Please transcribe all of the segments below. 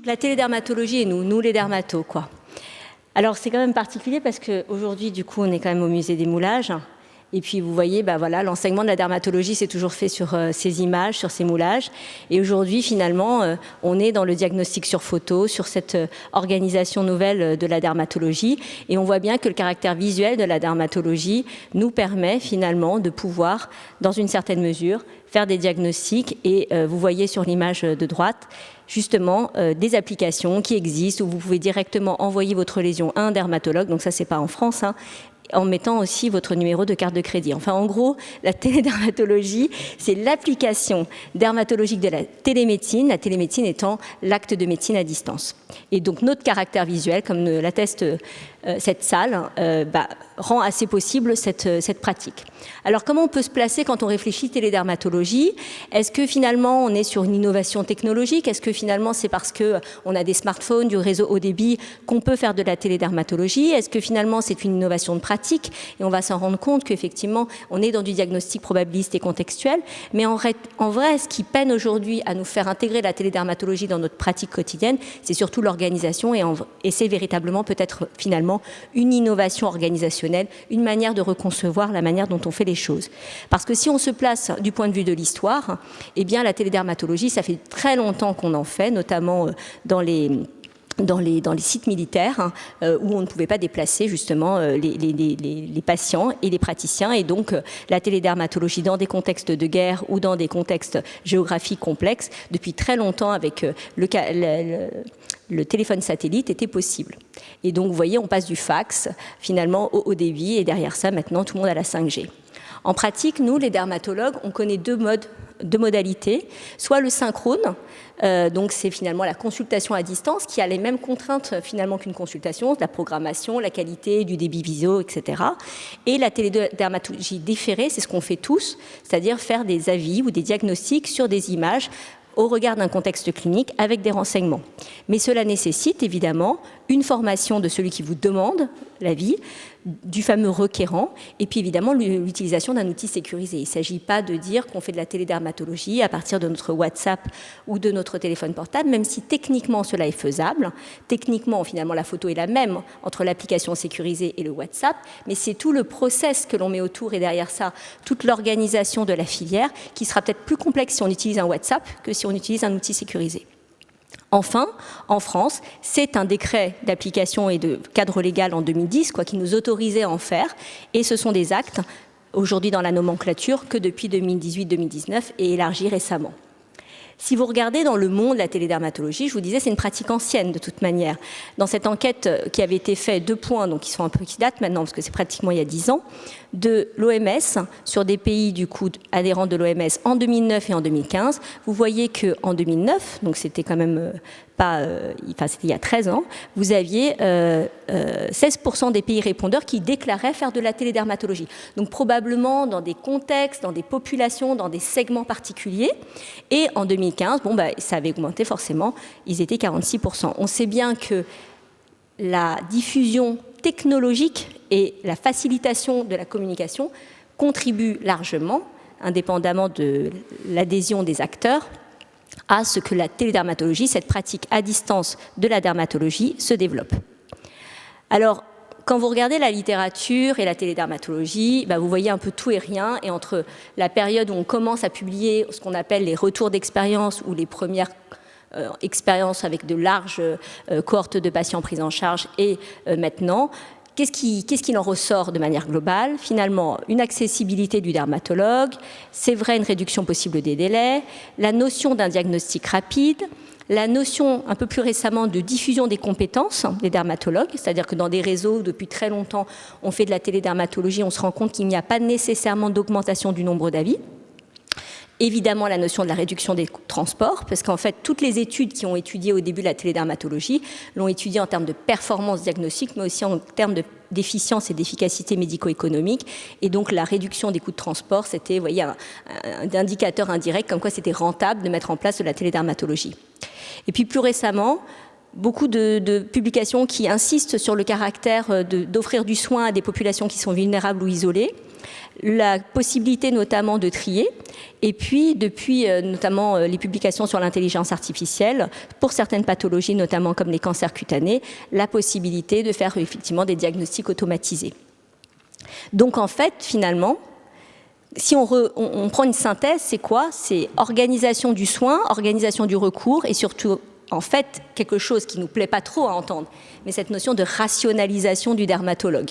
la télédermatologie et nous les dermatos, quoi. Alors, c'est quand même particulier parce qu'aujourd'hui, du coup, on est quand même au musée des moulages. Et puis, vous voyez, voilà, l'enseignement de la dermatologie s'est toujours fait sur ces images, sur ces moulages. Et aujourd'hui, finalement, on est dans le diagnostic sur photo, sur cette organisation nouvelle de la dermatologie. Et on voit bien que le caractère visuel de la dermatologie nous permet, finalement, de pouvoir, dans une certaine mesure, faire des diagnostics. Et vous voyez sur l'image de droite, justement, des applications qui existent où vous pouvez directement envoyer votre lésion à un dermatologue. Donc ça, c'est pas en France, hein, en mettant aussi votre numéro de carte de crédit. Enfin, en gros, la télédermatologie, c'est l'application dermatologique de la télémédecine étant l'acte de médecine à distance. Et donc, notre caractère visuel, comme l'atteste cette salle, rend assez possible cette pratique. Alors, comment on peut se placer quand on réfléchit télédermatologie? Est-ce que finalement, on est sur une innovation technologique? Est-ce que finalement, c'est parce qu'on a des smartphones, du réseau haut débit, qu'on peut faire de la télédermatologie? Est-ce que finalement, c'est une innovation de pratique? Et on va s'en rendre compte qu'effectivement, on est dans du diagnostic probabiliste et contextuel. Mais en vrai, ce qui peine aujourd'hui à nous faire intégrer la télédermatologie dans notre pratique quotidienne, c'est surtout l'organisation et c'est véritablement peut-être finalement une innovation organisationnelle, une manière de reconcevoir la manière dont on fait les choses. Parce que si on se place du point de vue de l'histoire, eh bien la télédermatologie, ça fait très longtemps qu'on en fait, notamment dans les sites militaires où on ne pouvait pas déplacer justement les patients et les praticiens. Et donc la télédermatologie dans des contextes de guerre ou dans des contextes géographiques complexes, depuis très longtemps avec le téléphone satellite était possible. Et donc vous voyez, on passe du fax finalement au haut débit et derrière ça maintenant tout le monde a la 5G. En pratique, nous les dermatologues, on connaît deux modalités, soit le synchrone, donc c'est finalement la consultation à distance qui a les mêmes contraintes finalement qu'une consultation, la programmation, la qualité, du débit visio, etc. Et la télédermatologie différée, c'est ce qu'on fait tous, c'est-à-dire faire des avis ou des diagnostics sur des images au regard d'un contexte clinique avec des renseignements. Mais cela nécessite évidemment une formation de celui qui vous demande l'avis, du fameux requérant, et puis évidemment l'utilisation d'un outil sécurisé. Il ne s'agit pas de dire qu'on fait de la télédermatologie à partir de notre WhatsApp ou de notre téléphone portable, même si techniquement cela est faisable. Techniquement, finalement, la photo est la même entre l'application sécurisée et le WhatsApp, mais c'est tout le process que l'on met autour et derrière ça, toute l'organisation de la filière qui sera peut-être plus complexe si on utilise un WhatsApp que si on utilise un outil sécurisé. Enfin, en France, c'est un décret d'application et de cadre légal en 2010 qui nous autorisait à en faire. Et ce sont des actes, aujourd'hui dans la nomenclature, que depuis 2018-2019 et élargis récemment. Si vous regardez dans le monde de la télédermatologie, je vous disais, c'est une pratique ancienne de toute manière. Dans cette enquête qui avait été faite, 2 points, donc qui datent maintenant, parce que c'est pratiquement il y a 10 ans, de l'OMS, sur des pays du coup adhérents de l'OMS en 2009 et en 2015, vous voyez qu'en 2009, donc c'était quand même c'était il y a 13 ans, vous aviez 16% des pays répondeurs qui déclaraient faire de la télédermatologie. Donc probablement dans des contextes, dans des populations, dans des segments particuliers. Et en 2015, ça avait augmenté forcément, ils étaient 46%. On sait bien que la diffusion technologique et la facilitation de la communication contribuent largement, indépendamment de l'adhésion des acteurs, à ce que la télédermatologie, cette pratique à distance de la dermatologie, se développe. Alors, quand vous regardez la littérature et la télédermatologie, vous voyez un peu tout et rien. Et entre la période où on commence à publier ce qu'on appelle les retours d'expérience ou les premières expériences avec de larges cohortes de patients pris en charge et maintenant, qu'est-ce qu'il en ressort de manière globale? Finalement, une accessibilité du dermatologue, c'est vrai, une réduction possible des délais, la notion d'un diagnostic rapide, la notion un peu plus récemment de diffusion des compétences des dermatologues, c'est-à-dire que dans des réseaux, depuis très longtemps, on fait de la télédermatologie, on se rend compte qu'il n'y a pas nécessairement d'augmentation du nombre d'avis. Évidemment, la notion de la réduction des coûts de transport, parce qu'en fait, toutes les études qui ont étudié au début la télédermatologie l'ont étudiée en termes de performance diagnostique, mais aussi en termes d'efficience et d'efficacité médico-économique. Et donc, la réduction des coûts de transport, c'était, vous voyez, un indicateur indirect, comme quoi c'était rentable de mettre en place de la télédermatologie. Et puis, plus récemment, beaucoup de publications qui insistent sur le caractère d'offrir du soin à des populations qui sont vulnérables ou isolées. la possibilité notamment de trier, et puis depuis notamment les publications sur l'intelligence artificielle, pour certaines pathologies, notamment comme les cancers cutanés, la possibilité de faire effectivement des diagnostics automatisés. Donc en fait, finalement, si on prend une synthèse, c'est quoi? C'est organisation du soin, organisation du recours et surtout, en fait, quelque chose qui ne nous plaît pas trop à entendre, mais cette notion de rationalisation du dermatologue.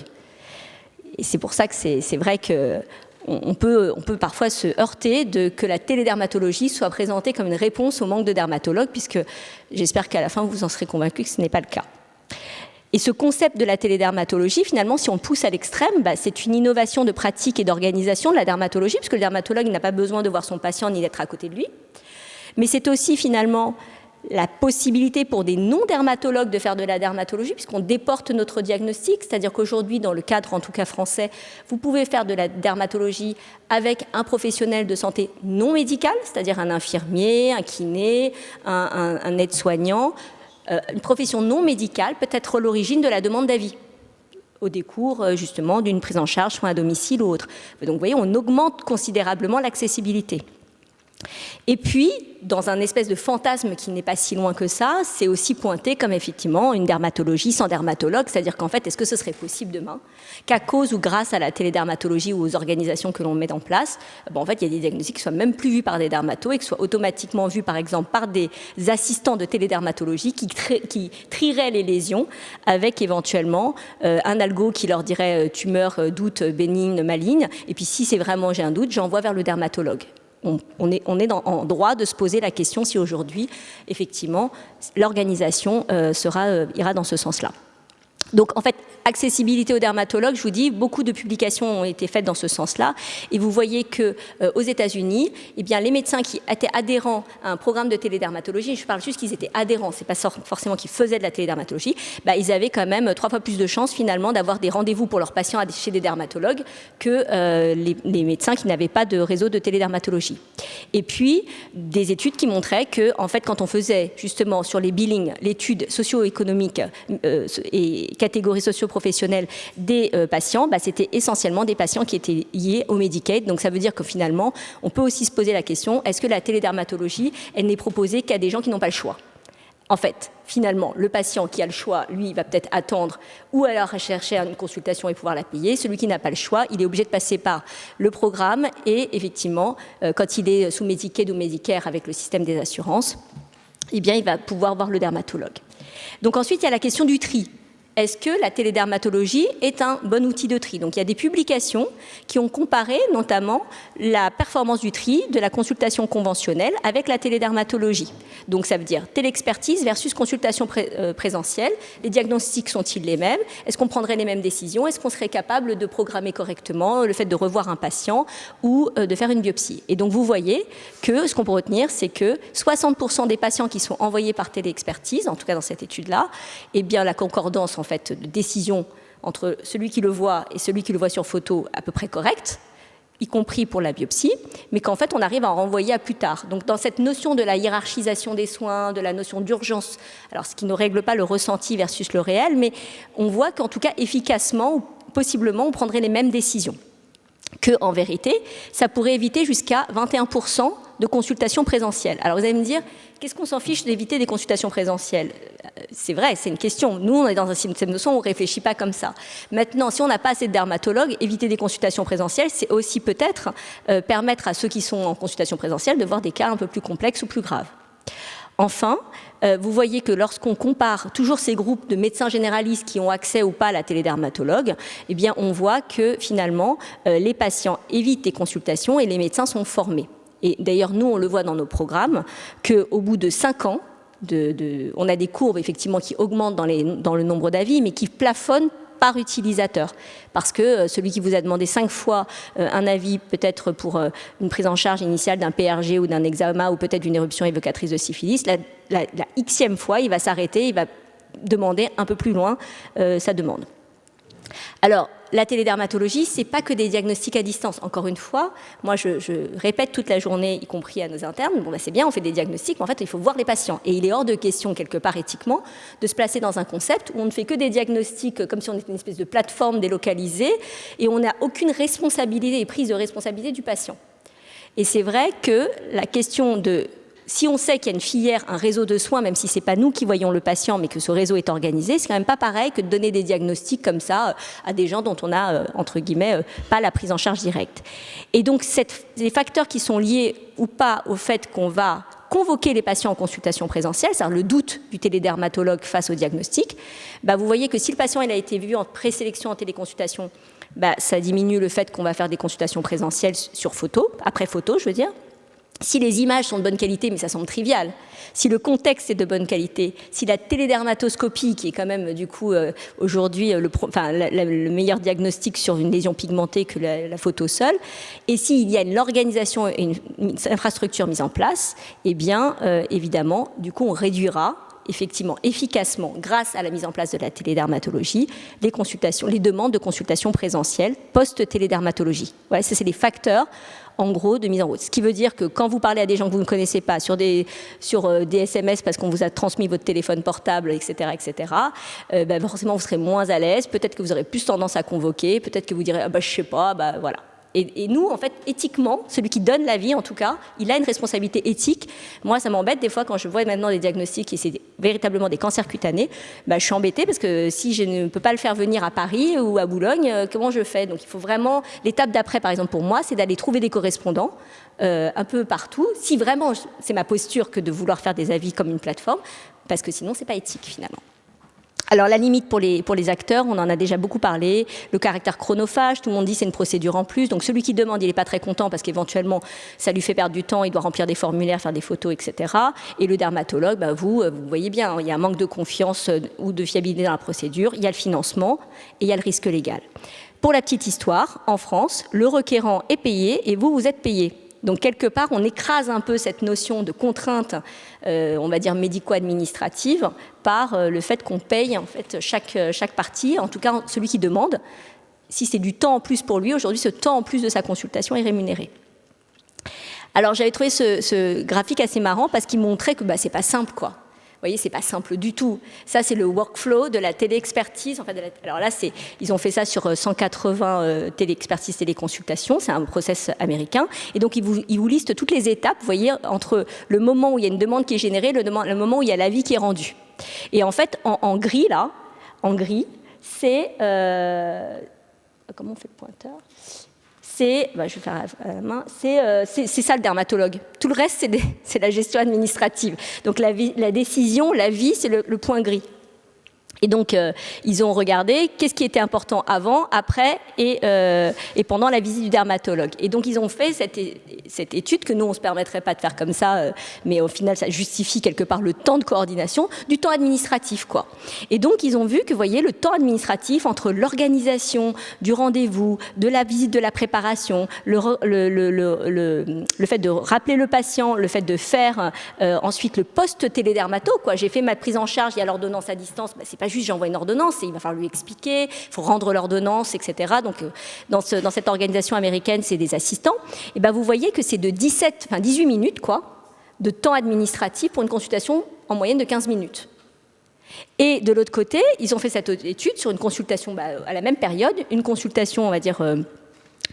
Et c'est pour ça que c'est vrai qu'on peut parfois se heurter que la télédermatologie soit présentée comme une réponse au manque de dermatologues, puisque j'espère qu'à la fin, vous en serez convaincus que ce n'est pas le cas. Et ce concept de la télédermatologie, finalement, si on le pousse à l'extrême, c'est une innovation de pratique et d'organisation de la dermatologie, puisque le dermatologue n'a pas besoin de voir son patient ni d'être à côté de lui. Mais c'est aussi, finalement, la possibilité pour des non-dermatologues de faire de la dermatologie, puisqu'on déporte notre diagnostic, c'est-à-dire qu'aujourd'hui, dans le cadre, en tout cas français, vous pouvez faire de la dermatologie avec un professionnel de santé non médical, c'est-à-dire un infirmier, un kiné, un aide-soignant. Une profession non médicale peut être l'origine de la demande d'avis au décours justement d'une prise en charge, soit à domicile ou autre. Donc vous voyez, on augmente considérablement l'accessibilité. Et puis, dans un espèce de fantasme qui n'est pas si loin que ça, c'est aussi pointé comme effectivement une dermatologie sans dermatologue, c'est-à-dire qu'en fait, est-ce que ce serait possible demain qu'à cause ou grâce à la télédermatologie ou aux organisations que l'on met en place, en fait, il y a des diagnostics qui soient même plus vus par des dermatos et qui soient automatiquement vus, par exemple, par des assistants de télédermatologie qui trieraient les lésions avec éventuellement un algo qui leur dirait tumeur, doute, bénigne, maligne, et puis si c'est vraiment j'ai un doute, j'envoie vers le dermatologue. On est en droit de se poser la question si aujourd'hui, effectivement, l'organisation ira dans ce sens-là. Donc, en fait, accessibilité aux dermatologues, je vous dis, beaucoup de publications ont été faites dans ce sens-là. Et vous voyez qu'aux États-Unis, eh bien, les médecins qui étaient adhérents à un programme de télédermatologie, je parle juste qu'ils étaient adhérents, c'est pas forcément qu'ils faisaient de la télédermatologie, ils avaient quand même 3 fois plus de chances finalement d'avoir des rendez-vous pour leurs patients chez des dermatologues que les médecins qui n'avaient pas de réseau de télédermatologie. Et puis, des études qui montraient que, en fait, quand on faisait justement sur les billings, l'étude socio-économique et catégories socio-professionnelles des patients, c'était essentiellement des patients qui étaient liés au Medicaid. Donc ça veut dire que finalement, on peut aussi se poser la question, est-ce que la télédermatologie, elle n'est proposée qu'à des gens qui n'ont pas le choix? En fait, finalement, le patient qui a le choix, lui, va peut-être attendre ou alors chercher une consultation et pouvoir la payer. Celui qui n'a pas le choix, il est obligé de passer par le programme et effectivement, quand il est sous Medicaid ou Medicare avec le système des assurances, eh bien, il va pouvoir voir le dermatologue. Donc ensuite, il y a la question du tri. Est-ce que la télédermatologie est un bon outil de tri? Donc il y a des publications qui ont comparé notamment la performance du tri de la consultation conventionnelle avec la télédermatologie. Donc ça veut dire télexpertise versus consultation présentielle. Les diagnostics sont-ils les mêmes? Est-ce qu'on prendrait les mêmes décisions? Est-ce qu'on serait capable de programmer correctement le fait de revoir un patient ou de faire une biopsie? Et donc vous voyez que ce qu'on peut retenir, c'est que 60% des patients qui sont envoyés par téléexpertise, en tout cas dans cette étude-là, eh bien la concordance en fait de décision entre celui qui le voit et celui qui le voit sur photo à peu près correcte, y compris pour la biopsie, mais qu'en fait on arrive à en renvoyer à plus tard. Donc dans cette notion de la hiérarchisation des soins, de la notion d'urgence, alors ce qui ne règle pas le ressenti versus le réel, mais on voit qu'en tout cas efficacement ou possiblement on prendrait les mêmes décisions. qu'en vérité, ça pourrait éviter jusqu'à 21% de consultations présentielles. Alors vous allez me dire, qu'est-ce qu'on s'en fiche d'éviter des consultations présentielles? C'est vrai, c'est une question. Nous, on est dans un système de soins où on ne réfléchit pas comme ça. Maintenant, si on n'a pas assez de dermatologues, éviter des consultations présentielles, c'est aussi peut-être permettre à ceux qui sont en consultation présentielle de voir des cas un peu plus complexes ou plus graves. Enfin, vous voyez que lorsqu'on compare toujours ces groupes de médecins généralistes qui ont accès ou pas à la télédermatologue, eh bien, on voit que finalement, les patients évitent des consultations et les médecins sont formés. Et d'ailleurs, nous, on le voit dans nos programmes, qu'au bout de 5 ans, on a des courbes effectivement qui augmentent dans le nombre d'avis, mais qui plafonnent par utilisateur. Parce que celui qui vous a demandé 5 fois un avis, peut-être pour une prise en charge initiale d'un PRG ou d'un eczéma ou peut-être d'une éruption évocatrice de syphilis, la xème fois, il va s'arrêter, il va demander un peu plus loin sa demande. Alors, la télédermatologie, ce n'est pas que des diagnostics à distance. Encore une fois, moi, je répète toute la journée, y compris à nos internes, bon, bah, c'est bien, on fait des diagnostics, mais en fait, il faut voir les patients. Et il est hors de question, quelque part éthiquement, de se placer dans un concept où on ne fait que des diagnostics comme si on était une espèce de plateforme délocalisée, et on n'a aucune responsabilité et prise de responsabilité du patient. Et c'est vrai que la question de... Si on sait qu'il y a une filière, un réseau de soins, même si ce n'est pas nous qui voyons le patient, mais que ce réseau est organisé, c'est quand même pas pareil que de donner des diagnostics comme ça à des gens dont on a, entre guillemets, pas la prise en charge directe. Et donc, les facteurs qui sont liés ou pas au fait qu'on va convoquer les patients en consultation présentielle, c'est-à-dire le doute du télédermatologue face au diagnostic, bah, vous voyez que si le patient il a été vu en présélection en téléconsultation, bah, ça diminue le fait qu'on va faire des consultations présentielles sur photo, après photo, je veux dire. Si les images sont de bonne qualité, mais ça semble trivial, si le contexte est de bonne qualité, si la télédermatoscopie, qui est quand même du coup aujourd'hui le meilleur diagnostic sur une lésion pigmentée que la photo seule, et s'il y a l'organisation et une infrastructure mise en place, eh bien évidemment, du coup on réduira effectivement, efficacement, grâce à la mise en place de la télédermatologie, les demandes de consultation présentielle post-télédermatologie. Voilà, ça c'est les facteurs en gros de mise en route. Ce qui veut dire que quand vous parlez à des gens que vous ne connaissez pas sur des SMS parce qu'on vous a transmis votre téléphone portable, etc., ben forcément vous serez moins à l'aise, peut-être que vous aurez plus tendance à convoquer, peut-être que vous direz ah bah, je sais pas, bah voilà. Et nous, en fait, éthiquement, celui qui donne l'avis, en tout cas, il a une responsabilité éthique. Moi, ça m'embête des fois quand je vois maintenant des diagnostics et c'est véritablement des cancers cutanés, bah, je suis embêtée parce que si je ne peux pas le faire venir à Paris ou à Boulogne, comment je fais? Donc il faut vraiment, l'étape d'après, par exemple, pour moi, c'est d'aller trouver des correspondants un peu partout. Si vraiment, c'est ma posture que de vouloir faire des avis comme une plateforme, parce que sinon, c'est pas éthique, finalement. Alors la limite pour les acteurs, on en a déjà beaucoup parlé, le caractère chronophage, tout le monde dit c'est une procédure en plus, donc celui qui demande il n'est pas très content parce qu'éventuellement ça lui fait perdre du temps, il doit remplir des formulaires, faire des photos, etc. Et le dermatologue, bah, vous voyez bien, il y a un manque de confiance ou de fiabilité dans la procédure, il y a le financement et il y a le risque légal. Pour la petite histoire, en France, le requérant est payé et vous êtes payé. Donc, quelque part, on écrase un peu cette notion de contrainte, on va dire médico-administrative, par le fait qu'on paye en fait, chaque partie, en tout cas celui qui demande. Si c'est du temps en plus pour lui, aujourd'hui, ce temps en plus de sa consultation est rémunéré. Alors, j'avais trouvé ce graphique assez marrant parce qu'il montrait que bah, c'est pas simple, quoi. Vous voyez, c'est pas simple du tout. Ça, c'est le workflow de la téléexpertise. En fait, alors là, ils ont fait ça sur 180 téléexpertises, téléconsultations. C'est un process américain. Et donc, ils vous listent toutes les étapes, vous voyez, entre le moment où il y a une demande qui est générée, le moment où il y a l'avis qui est rendu. Et en fait, en gris, là, c'est... comment on fait le pointeur ? Je vais faire à la main, c'est ça le dermatologue. Tout le reste, c'est la gestion administrative. Donc la décision, l'avis, c'est le point gris. Et donc, ils ont regardé qu'est-ce qui était important avant, après et pendant la visite du dermatologue. Et donc, ils ont fait cette étude que nous, on ne se permettrait pas de faire comme ça, mais au final, ça justifie quelque part le temps de coordination, du temps administratif, quoi. Et donc, ils ont vu que, vous voyez, le temps administratif entre l'organisation du rendez-vous, de la visite, de la préparation, le fait de rappeler le patient, le fait de faire ensuite le post-télédermato, quoi. J'ai fait ma prise en charge, il y a l'ordonnance à distance, bah, c'est pas juste j'envoie une ordonnance, il va falloir lui expliquer, il faut rendre l'ordonnance, etc. Donc, dans cette organisation américaine, c'est des assistants. Et ben, vous voyez que c'est de 18 minutes, quoi, de temps administratif pour une consultation en moyenne de 15 minutes. Et de l'autre côté, ils ont fait cette étude sur une consultation à la même période, une consultation, on va dire,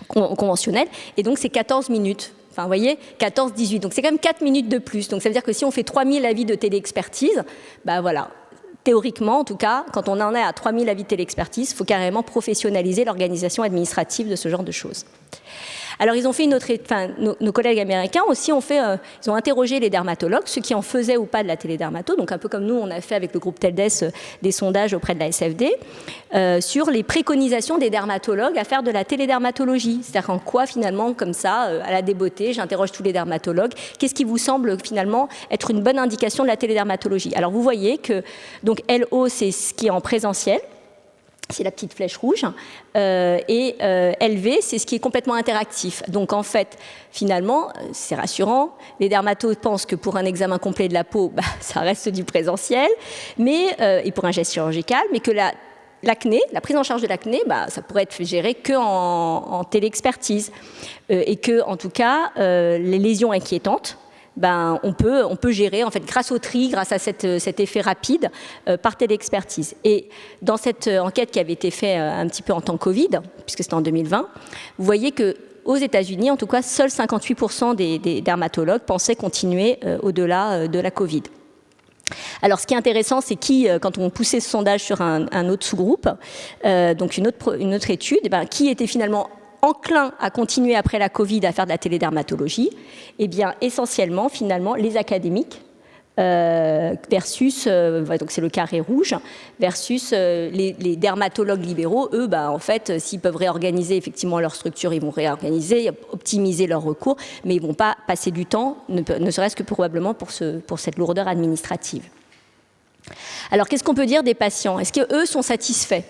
conventionnelle, et donc c'est 14 minutes. Enfin, vous voyez, 14-18. Donc, c'est quand même 4 minutes de plus. Donc, ça veut dire que si on fait 3000 avis de téléexpertise, ben voilà. Théoriquement, en tout cas, quand on en est à 3000 avis de téléexpertise, il faut carrément professionnaliser l'organisation administrative de ce genre de choses. Alors, ils ont fait nos collègues américains aussi ils ont interrogé les dermatologues, ceux qui en faisaient ou pas de la télédermato, donc un peu comme nous, on a fait avec le groupe TELDES des sondages auprès de la SFD, sur les préconisations des dermatologues à faire de la télédermatologie. C'est-à-dire en quoi, finalement, comme ça, à la débeauté, j'interroge tous les dermatologues, qu'est-ce qui vous semble, finalement, être une bonne indication de la télédermatologie? Alors, vous voyez que, donc, LO, c'est ce qui est en présentiel, c'est la petite flèche rouge, et LV, c'est ce qui est complètement interactif. Donc en fait, finalement, c'est rassurant. Les dermatos pensent que pour un examen complet de la peau, ça reste du présentiel, et pour un geste chirurgical, mais que l'acné, la prise en charge de l'acné, ça pourrait être géré qu'en téléexpertise. Et que, en tout cas, les lésions inquiétantes, on peut gérer, en fait, grâce au tri, grâce à cet effet rapide, par téléexpertise. Et dans cette enquête qui avait été faite un petit peu en temps Covid, puisque c'était en 2020, vous voyez qu'aux États-Unis, en tout cas, seuls 58% des dermatologues pensaient continuer au-delà de la Covid. Alors, ce qui est intéressant, c'est quand on poussait ce sondage sur un autre sous-groupe, donc une autre étude, qui était finalement enclin à continuer après la Covid à faire de la télédermatologie, eh bien, essentiellement, finalement, les académiques versus, donc c'est le carré rouge, versus les dermatologues libéraux, eux, en fait, s'ils peuvent réorganiser effectivement leur structure, ils vont réorganiser, optimiser leurs recours, mais ils ne vont pas passer du temps, ne serait-ce que probablement pour cette lourdeur administrative. Alors, qu'est-ce qu'on peut dire des patients? Est-ce qu'eux sont satisfaits?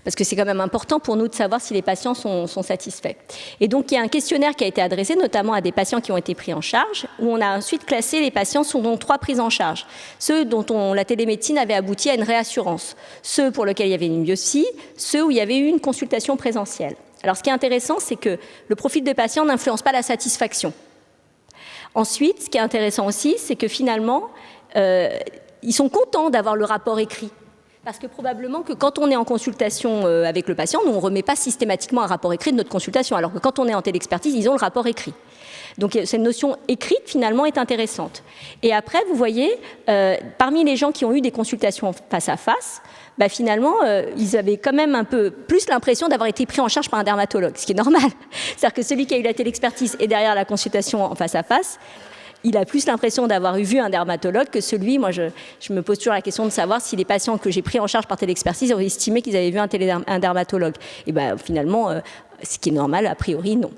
Parce que c'est quand même important pour nous de savoir si les patients sont satisfaits. Et donc, il y a un questionnaire qui a été adressé notamment à des patients qui ont été pris en charge, où on a ensuite classé les patients selon 3 prises en charge. Ceux dont la télémédecine avait abouti à une réassurance, ceux pour lesquels il y avait une biopsie, ceux où il y avait eu une consultation présentielle. Alors, ce qui est intéressant, c'est que le profil de patient n'influence pas la satisfaction. Ensuite, ce qui est intéressant aussi, c'est que finalement, ils sont contents d'avoir le rapport écrit. Parce que probablement que quand on est en consultation avec le patient, nous, on ne remet pas systématiquement un rapport écrit de notre consultation, alors que quand on est en téléexpertise, ils ont le rapport écrit. Donc cette notion écrite, finalement, est intéressante. Et après, vous voyez, parmi les gens qui ont eu des consultations face à face, finalement, ils avaient quand même un peu plus l'impression d'avoir été pris en charge par un dermatologue, ce qui est normal. C'est-à-dire que celui qui a eu la téléexpertise et derrière la consultation en face à face, il a plus l'impression d'avoir vu un dermatologue que celui, moi je me pose toujours la question de savoir si les patients que j'ai pris en charge par téléexpertise ont estimé qu'ils avaient vu un dermatologue. Et finalement, ce qui est normal, a priori, non.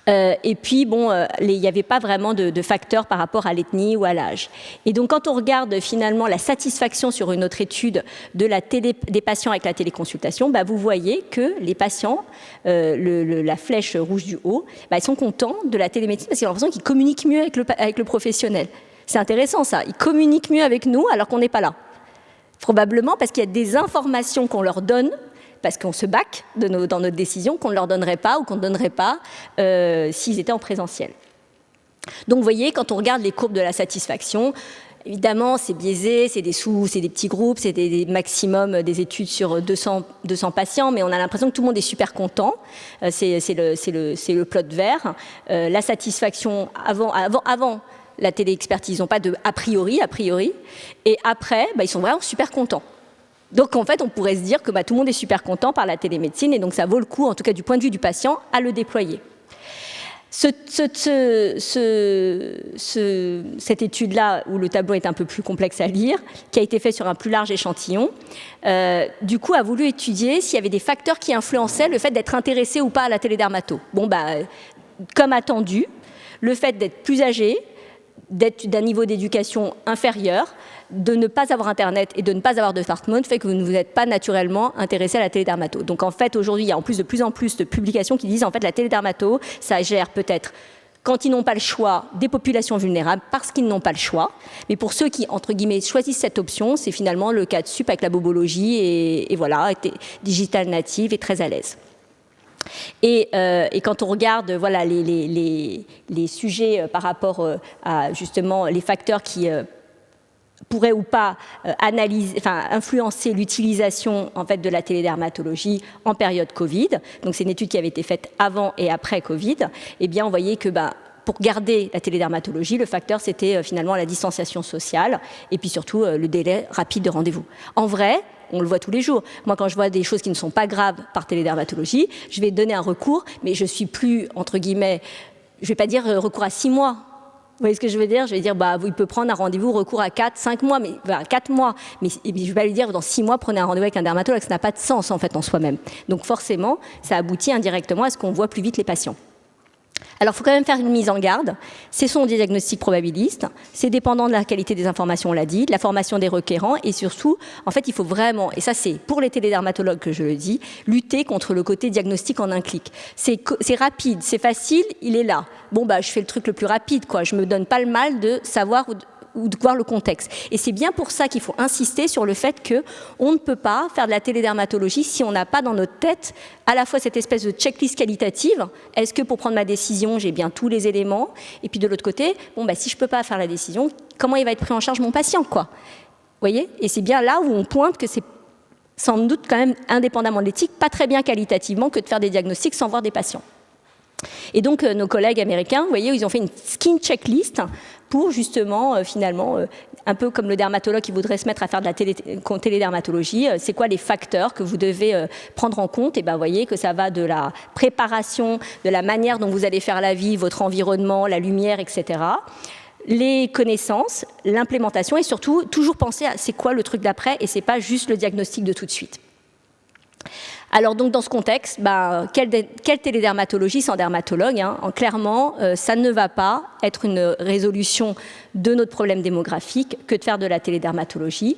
Et puis, il n'y avait pas vraiment de facteurs par rapport à l'ethnie ou à l'âge. Et donc, quand on regarde finalement la satisfaction sur une autre étude des patients avec la téléconsultation, vous voyez que les patients, la flèche rouge du haut, ils sont contents de la télémédecine parce qu'ils ont l'impression qu'ils communiquent mieux avec le professionnel. C'est intéressant ça, ils communiquent mieux avec nous alors qu'on n'est pas là. Probablement parce qu'il y a des informations qu'on leur donne, parce qu'on se back dans notre décision, qu'on ne leur donnerait pas ou qu'on ne donnerait pas s'ils étaient en présentiel. Donc vous voyez, quand on regarde les courbes de la satisfaction, évidemment c'est biaisé, c'est des petits groupes, c'est des maximum des études sur 200 patients, mais on a l'impression que tout le monde est super content, c'est le plot vert. La satisfaction avant la téléexpertise, ils n'ont pas de a priori, et après, ils sont vraiment super contents. Donc, en fait, on pourrait se dire que tout le monde est super content par la télémédecine et donc ça vaut le coup, en tout cas du point de vue du patient, à le déployer. Cette étude-là, où le tableau est un peu plus complexe à lire, qui a été fait sur un plus large échantillon, du coup, a voulu étudier s'il y avait des facteurs qui influençaient le fait d'être intéressé ou pas à la télédermato. Comme attendu, le fait d'être plus âgé, d'être d'un niveau d'éducation inférieur, de ne pas avoir Internet et de ne pas avoir de smartphone fait que vous ne êtes pas naturellement intéressé à la télédermato. Donc en fait, aujourd'hui, il y a de plus en plus de publications qui disent en fait la télédermato, ça gère peut-être, quand ils n'ont pas le choix, des populations vulnérables parce qu'ils n'ont pas le choix. Mais pour ceux qui, entre guillemets, choisissent cette option, c'est finalement le cas de SUP avec la bobologie et voilà, digital native et très à l'aise. Et quand on regarde les sujets par rapport à justement les facteurs qui pourraient ou pas influencer l'utilisation en fait, de la télédermatologie en période Covid, donc c'est une étude qui avait été faite avant et après Covid, eh bien on voyait que pour garder la télédermatologie, le facteur c'était finalement la distanciation sociale et puis surtout le délai rapide de rendez-vous. En vrai, on le voit tous les jours. Moi, quand je vois des choses qui ne sont pas graves par télédermatologie, je vais donner un recours, mais je suis plus, entre guillemets, je ne vais pas dire recours à 6 mois. Vous voyez ce que je veux dire? Je vais dire, il peut prendre un rendez-vous recours à 4, 5 mois, mais 4 mois. Mais je ne vais pas lui dire, dans 6 mois, prenez un rendez-vous avec un dermatologue. Ça n'a pas de sens, en fait, en soi-même. Donc, forcément, ça aboutit indirectement à ce qu'on voit plus vite les patients. Alors, il faut quand même faire une mise en garde. Ce sont des diagnostics probabilistes. C'est dépendant de la qualité des informations, on l'a dit, de la formation des requérants. Et surtout, en fait, il faut vraiment, et ça c'est pour les télédermatologues que je le dis, lutter contre le côté diagnostic en un clic. C'est rapide, c'est facile, il est là. Je fais le truc le plus rapide, quoi. Je me donne pas le mal de savoir ou de voir le contexte. Et c'est bien pour ça qu'il faut insister sur le fait qu'on ne peut pas faire de la télédermatologie si on n'a pas dans notre tête à la fois cette espèce de checklist qualitative. Est-ce que pour prendre ma décision, j'ai bien tous les éléments? Et puis de l'autre côté, si je ne peux pas faire la décision, comment il va être pris en charge mon patient, quoi? Vous voyez? Et c'est bien là où on pointe que c'est sans doute quand même, indépendamment de l'éthique, pas très bien qualitativement que de faire des diagnostics sans voir des patients. Et donc, nos collègues américains, vous voyez, ils ont fait une skin checklist pour justement, finalement, un peu comme le dermatologue qui voudrait se mettre à faire de la télédermatologie, c'est quoi les facteurs que vous devez prendre en compte? Et bien, vous voyez que ça va de la préparation, de la manière dont vous allez faire la vie, votre environnement, la lumière, etc., les connaissances, l'implémentation et surtout, toujours penser à c'est quoi le truc d'après et c'est pas juste le diagnostic de tout de suite. Alors donc dans ce contexte, quelle télédermatologie sans dermatologue, hein, clairement, ça ne va pas être une résolution de notre problème démographique que de faire de la télédermatologie.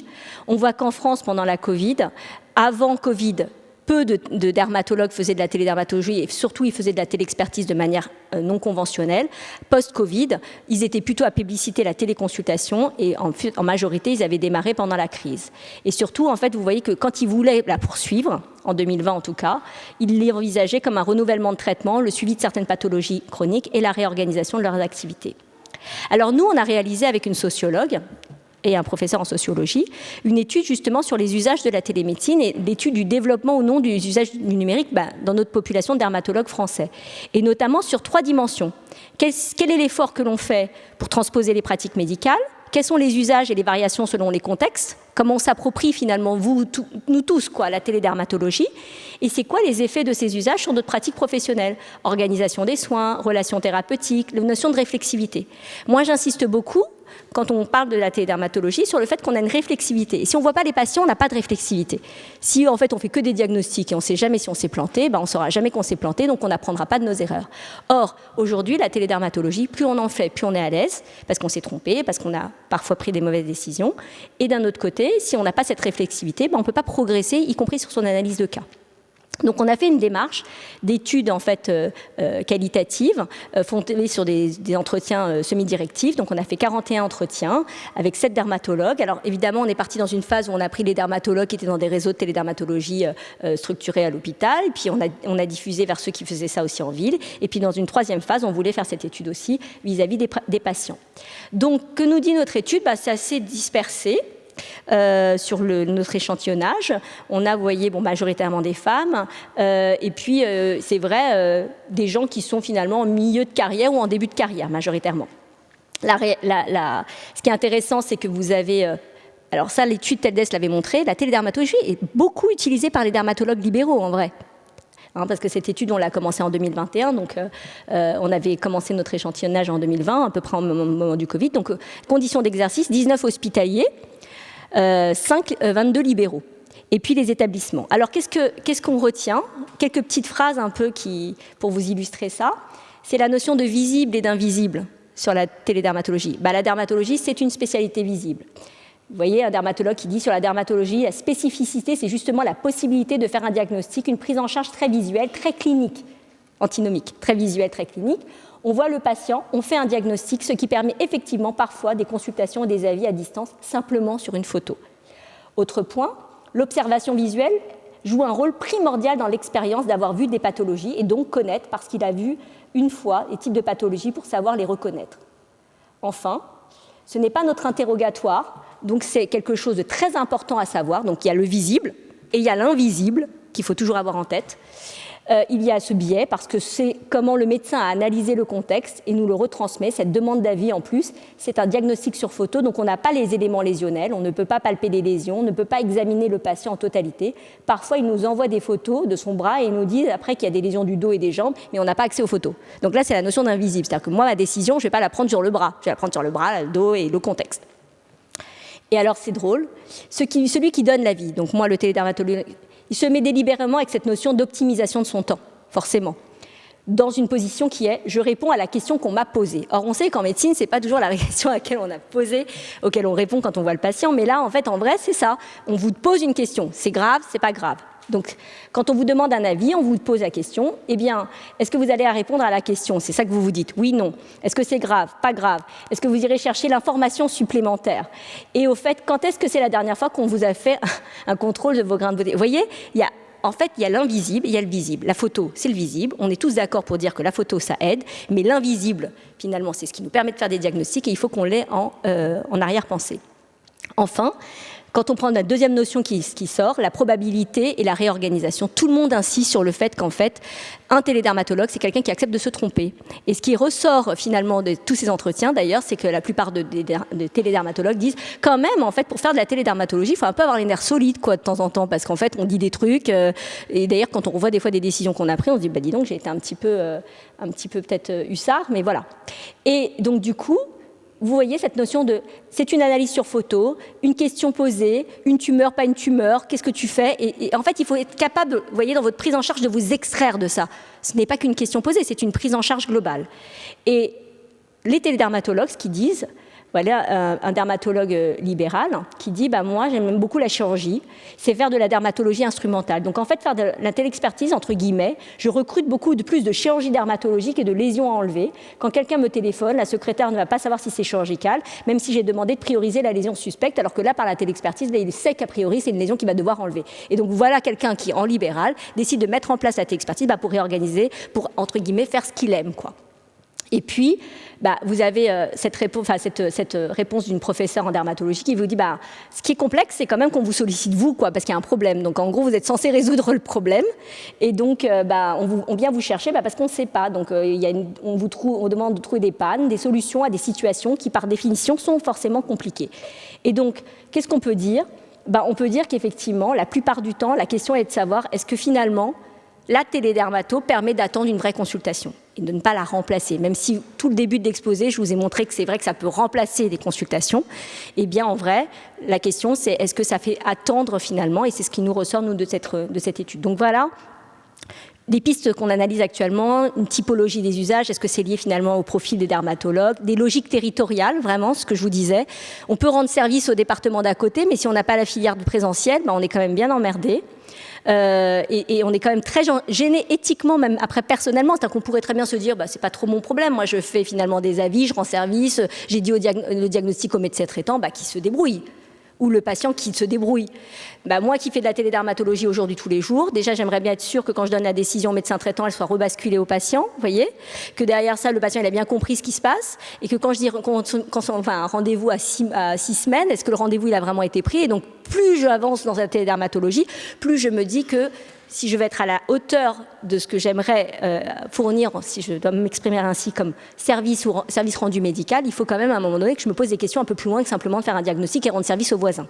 On voit qu'en France, pendant la Covid, avant Covid, peu de dermatologues faisaient de la télédermatologie et surtout ils faisaient de la téléexpertise de manière non conventionnelle. Post-Covid, ils étaient plutôt à publiciter la téléconsultation et en majorité, ils avaient démarré pendant la crise. Et surtout, en fait, vous voyez que quand ils voulaient la poursuivre, en 2020 en tout cas, ils l'envisageaient comme un renouvellement de traitement, le suivi de certaines pathologies chroniques et la réorganisation de leurs activités. Alors nous, on a réalisé avec une sociologue et un professeur en sociologie, une étude justement sur les usages de la télémédecine et l'étude du développement ou non du usage du numérique dans notre population de dermatologues français. Et notamment sur 3 dimensions. Quel est l'effort que l'on fait pour transposer les pratiques médicales? Quels sont les usages et les variations selon les contextes? Comment on s'approprie finalement, nous tous, la télédermatologie? Et c'est quoi les effets de ces usages sur notre pratique professionnelle? Organisation des soins, relations thérapeutiques, la notion de réflexivité. Moi, j'insiste beaucoup, quand on parle de la télédermatologie, sur le fait qu'on a une réflexivité. Et si on ne voit pas les patients, on n'a pas de réflexivité. Si en fait on fait que des diagnostics et on ne sait jamais si on s'est planté, on ne saura jamais qu'on s'est planté, donc on n'apprendra pas de nos erreurs. Or, aujourd'hui, la télédermatologie, plus on en fait, plus on est à l'aise, parce qu'on s'est trompé, parce qu'on a parfois pris des mauvaises décisions. Et d'un autre côté, si on n'a pas cette réflexivité, on ne peut pas progresser, y compris sur son analyse de cas. Donc on a fait une démarche d'études en fait qualitatives fondées sur des entretiens semi-directifs. Donc on a fait 41 entretiens avec 7 dermatologues. Alors évidemment on est parti dans une phase où on a pris les dermatologues qui étaient dans des réseaux de télédermatologie structurés à l'hôpital. Puis on a diffusé vers ceux qui faisaient ça aussi en ville. Et puis dans une 3e phase, on voulait faire cette étude aussi vis-à-vis des patients. Donc que nous dit notre étude? C'est assez dispersé. Sur notre échantillonnage, on a, vous voyez, majoritairement des femmes, et puis c'est vrai, des gens qui sont finalement en milieu de carrière ou en début de carrière, majoritairement. Ce qui est intéressant, c'est que vous avez, alors ça, l'étude TELDES l'avait montré, la télédermatologie est beaucoup utilisée par les dermatologues libéraux, en vrai. Parce que cette étude, on l'a commencée en 2021, donc on avait commencé notre échantillonnage en 2020, à peu près au moment du Covid. Donc, conditions d'exercice, 19 hospitaliers, 22 libéraux. Et puis les établissements. Alors qu'est-ce qu'on retient? Quelques petites phrases un peu pour vous illustrer ça. C'est la notion de visible et d'invisible sur la télédermatologie. La dermatologie, c'est une spécialité visible. Vous voyez, un dermatologue qui dit sur la dermatologie, la spécificité, c'est justement la possibilité de faire un diagnostic, une prise en charge très visuelle, très clinique, antinomique, très visuelle, très clinique. On voit le patient, on fait un diagnostic, ce qui permet effectivement parfois des consultations et des avis à distance simplement sur une photo. Autre point, l'observation visuelle joue un rôle primordial dans l'expérience d'avoir vu des pathologies et donc connaître, parce qu'il a vu une fois les types de pathologies pour savoir les reconnaître. Enfin, ce n'est pas notre interrogatoire, donc c'est quelque chose de très important à savoir. Donc il y a le visible et il y a l'invisible qu'il faut toujours avoir en tête. Il y a ce biais parce que c'est comment le médecin a analysé le contexte et nous le retransmet, cette demande d'avis en plus. C'est un diagnostic sur photo, donc on n'a pas les éléments lésionnels, on ne peut pas palper les lésions, on ne peut pas examiner le patient en totalité. Parfois, il nous envoie des photos de son bras et il nous dit après qu'il y a des lésions du dos et des jambes, mais on n'a pas accès aux photos. Donc là, c'est la notion d'invisible. C'est-à-dire que moi, ma décision, je ne vais pas la prendre sur le bras. Je vais la prendre sur le bras, le dos et le contexte. Et alors, c'est drôle, celui qui donne l'avis, donc moi, le télédermatologue, il se met délibérément avec cette notion d'optimisation de son temps, forcément, dans une position qui est « je réponds à la question qu'on m'a posée ». Or, on sait qu'en médecine, ce n'est pas toujours la question à laquelle on a posé, auquel on répond quand on voit le patient, mais là, en fait, en vrai, c'est ça. On vous pose une question, c'est grave, c'est pas grave. Donc, quand on vous demande un avis, on vous pose la question, eh bien, est-ce que vous allez répondre à la question? C'est ça que vous vous dites, oui, non. Est-ce que c'est grave? Pas grave. Est-ce que vous irez chercher l'information supplémentaire? Et au fait, quand est-ce que c'est la dernière fois qu'on vous a fait un contrôle de vos grains de beauté? Vous voyez, en fait, il y a l'invisible, il y a le visible. La photo, c'est le visible. On est tous d'accord pour dire que la photo, ça aide. Mais l'invisible, finalement, c'est ce qui nous permet de faire des diagnostics et il faut qu'on l'ait en arrière-pensée. Enfin, quand on prend la deuxième notion qui sort, la probabilité et la réorganisation, tout le monde insiste sur le fait qu'en fait, un télédermatologue, c'est quelqu'un qui accepte de se tromper. Et ce qui ressort finalement de tous ces entretiens, d'ailleurs, c'est que la plupart de télédermatologues disent quand même, en fait, pour faire de la télédermatologie, il faut un peu avoir les nerfs solides, quoi, de temps en temps, parce qu'en fait, on dit des trucs. Et d'ailleurs, quand on revoit des fois des décisions qu'on a prises, on se dit, bah dis donc, j'ai été un petit peu peut-être hussard, mais voilà. Et donc, du coup, vous voyez cette notion de, c'est une analyse sur photo, une question posée, une tumeur, pas une tumeur, qu'est-ce que tu fais? Et en fait, il faut être capable, vous voyez, dans votre prise en charge, de vous extraire de ça. Ce n'est pas qu'une question posée, c'est une prise en charge globale. Et les télédermatologues, ce qu'ils disent, voilà un dermatologue libéral qui dit bah, « moi, j'aime beaucoup la chirurgie, c'est faire de la dermatologie instrumentale. » Donc en fait, faire de la téléexpertise, entre guillemets, je recrute beaucoup plus de chirurgie dermatologique et de lésions à enlever. Quand quelqu'un me téléphone, la secrétaire ne va pas savoir si c'est chirurgical, même si j'ai demandé de prioriser la lésion suspecte, alors que là, par la téléexpertise, il sait qu'a priori, c'est une lésion qu'il va devoir enlever. Et donc voilà quelqu'un qui, en libéral, décide de mettre en place la téléexpertise pour réorganiser, pour, entre guillemets, faire ce qu'il aime, quoi. Et puis, vous avez cette réponse d'une professeure en dermatologie qui vous dit ce qui est complexe, c'est quand même qu'on vous sollicite vous, quoi, parce qu'il y a un problème. Donc, en gros, vous êtes censé résoudre le problème. Et donc, on vient vous chercher parce qu'on ne sait pas. Donc, on demande de trouver des pannes, des solutions à des situations qui, par définition, sont forcément compliquées. Et donc, qu'est-ce qu'on peut dire? On peut dire qu'effectivement, la plupart du temps, la question est de savoir est-ce que finalement, la télédermato permet d'attendre une vraie consultation et de ne pas la remplacer. Même si tout le début de l'exposé, je vous ai montré que c'est vrai que ça peut remplacer des consultations, eh bien en vrai, la question c'est est-ce que ça fait attendre finalement, et c'est ce qui nous ressort nous de cette étude. Donc voilà, des pistes qu'on analyse actuellement, une typologie des usages, est-ce que c'est lié finalement au profil des dermatologues, des logiques territoriales, vraiment, ce que je vous disais. On peut rendre service au département d'à côté, mais si on n'a pas la filière du présentiel, on est quand même bien emmerdé. Et on est quand même très gêné éthiquement, même après personnellement, c'est-à-dire qu'on pourrait très bien se dire c'est pas trop mon problème, moi je fais finalement des avis, je rends service, j'ai dit le diagnostic au médecin traitant qui se débrouille, ou le patient qui se débrouille. Moi qui fais de la télédermatologie aujourd'hui tous les jours, déjà j'aimerais bien être sûre que quand je donne la décision au médecin traitant, elle soit rebasculée au patient, vous voyez, que derrière ça, le patient il a bien compris ce qui se passe, et que quand je dis un rendez-vous à 6 semaines, est-ce que le rendez-vous il a vraiment été pris? Et donc plus j'avance dans la télédermatologie, plus je me dis que si je vais être à la hauteur de ce que j'aimerais fournir, si je dois m'exprimer ainsi, comme service ou service rendu médical, il faut quand même à un moment donné que je me pose des questions un peu plus loin que simplement de faire un diagnostic et rendre service aux voisins.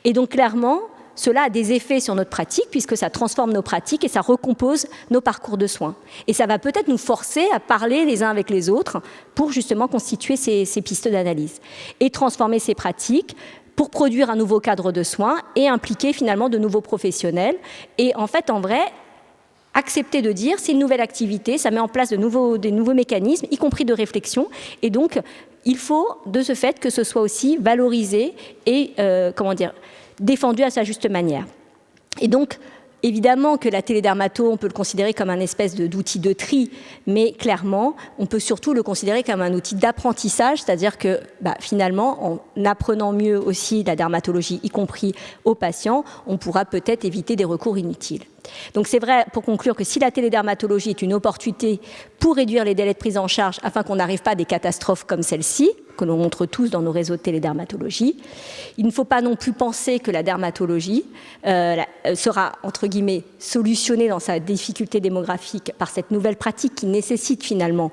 Et donc clairement, cela a des effets sur notre pratique puisque ça transforme nos pratiques et ça recompose nos parcours de soins. Et ça va peut-être nous forcer à parler les uns avec les autres pour justement constituer ces pistes d'analyse et transformer ces pratiques pour produire un nouveau cadre de soins et impliquer finalement de nouveaux professionnels. Et en fait, en vrai, accepter de dire c'est une nouvelle activité, ça met en place des nouveaux mécanismes, y compris de réflexion. Et donc, il faut de ce fait que ce soit aussi valorisé et défendu à sa juste manière. Et donc, évidemment que la télédermato, on peut le considérer comme un espèce d'outil de tri, mais clairement, on peut surtout le considérer comme un outil d'apprentissage, c'est-à-dire que finalement, en apprenant mieux aussi la dermatologie, y compris aux patients, on pourra peut-être éviter des recours inutiles. Donc c'est vrai, pour conclure, que si la télédermatologie est une opportunité pour réduire les délais de prise en charge afin qu'on n'arrive pas à des catastrophes comme celle-ci, que l'on montre tous dans nos réseaux de télédermatologie, il ne faut pas non plus penser que la dermatologie sera, entre guillemets, solutionnée dans sa difficulté démographique par cette nouvelle pratique qui nécessite finalement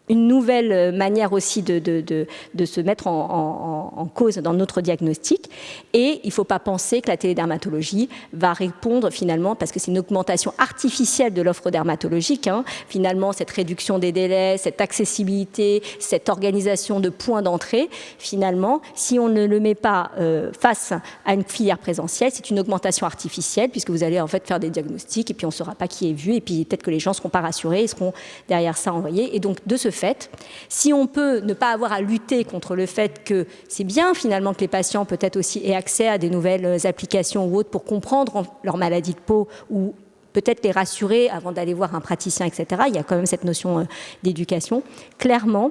une nouvelle manière aussi de se mettre en cause dans notre diagnostic. Et il ne faut pas penser que la télédermatologie va répondre finalement, parce que c'est une augmentation artificielle de l'offre dermatologique, finalement cette réduction des délais, cette accessibilité, cette organisation de points d'entrée, finalement, si on ne le met pas face à une filière présentielle, c'est une augmentation artificielle, puisque vous allez en fait faire des diagnostics, et puis on ne saura pas qui est vu, et puis peut-être que les gens ne seront pas rassurés, ils seront derrière ça envoyés. Et donc, de ce fait, fait. Si on peut ne pas avoir à lutter contre le fait que c'est bien finalement que les patients peut-être aussi aient accès à des nouvelles applications ou autres pour comprendre leur maladie de peau ou peut-être les rassurer avant d'aller voir un praticien, etc. Il y a quand même cette notion d'éducation. Clairement,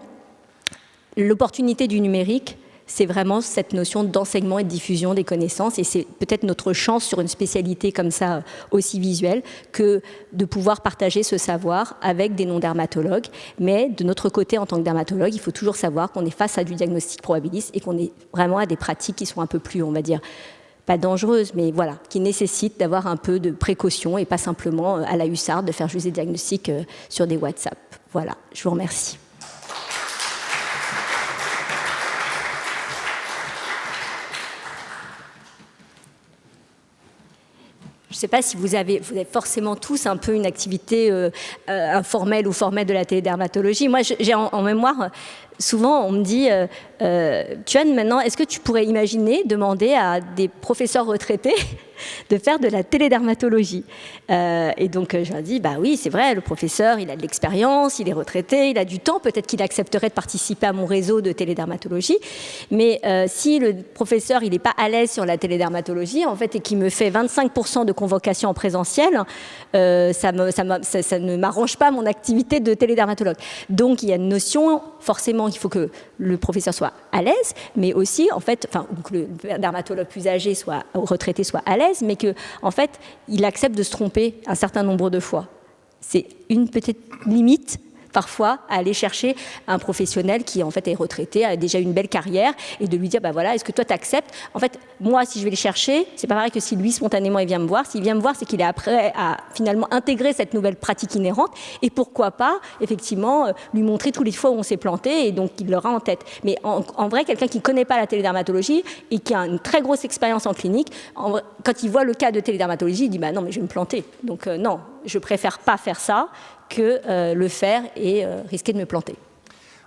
l'opportunité du numérique, c'est vraiment cette notion d'enseignement et de diffusion des connaissances, et c'est peut-être notre chance sur une spécialité comme ça aussi visuelle que de pouvoir partager ce savoir avec des non-dermatologues. Mais de notre côté, en tant que dermatologue, il faut toujours savoir qu'on est face à du diagnostic probabiliste et qu'on est vraiment à des pratiques qui sont un peu plus, on va dire, pas dangereuses, mais voilà, qui nécessitent d'avoir un peu de précaution et pas simplement à la hussarde de faire juste des diagnostics sur des WhatsApp. Voilà, je vous remercie. Je ne sais pas si vous avez forcément tous un peu une activité informelle ou formelle de la télédermatologie. Moi, j'ai en mémoire, souvent on me dit, Tuan, maintenant, est-ce que tu pourrais imaginer demander à des professeurs retraités de faire de la télédermatologie? Et donc je leur dis, bah oui, c'est vrai, le professeur, il a de l'expérience, il est retraité, il a du temps, peut-être qu'il accepterait de participer à mon réseau de télédermatologie. Mais si le professeur, il n'est pas à l'aise sur la télédermatologie, en fait, et qu'il me fait 25% de convocation en présentiel, ça ne m'arrange pas mon activité de télédermatologue. Donc il y a une notion, forcément, il faut que le professeur soit à l'aise, mais aussi, en fait, que le dermatologue plus âgé soit retraité soit à l'aise, mais que, en fait, il accepte de se tromper un certain nombre de fois. C'est une petite limite parfois à aller chercher un professionnel qui en fait est retraité, a déjà une belle carrière, et de lui dire bah voilà, est-ce que toi t'acceptes? En fait, moi si je vais le chercher, c'est pas pareil que si lui spontanément il vient me voir. S'il vient me voir, c'est qu'il est prêt à finalement intégrer cette nouvelle pratique inhérente, et pourquoi pas effectivement lui montrer tous les fois où on s'est planté, et donc il l'aura en tête. Mais en vrai, quelqu'un qui connaît pas la télédermatologie et qui a une très grosse expérience en clinique, quand il voit le cas de télédermatologie, il dit bah non mais je vais me planter. Donc non, je préfère pas faire ça que le faire et risquer de me planter.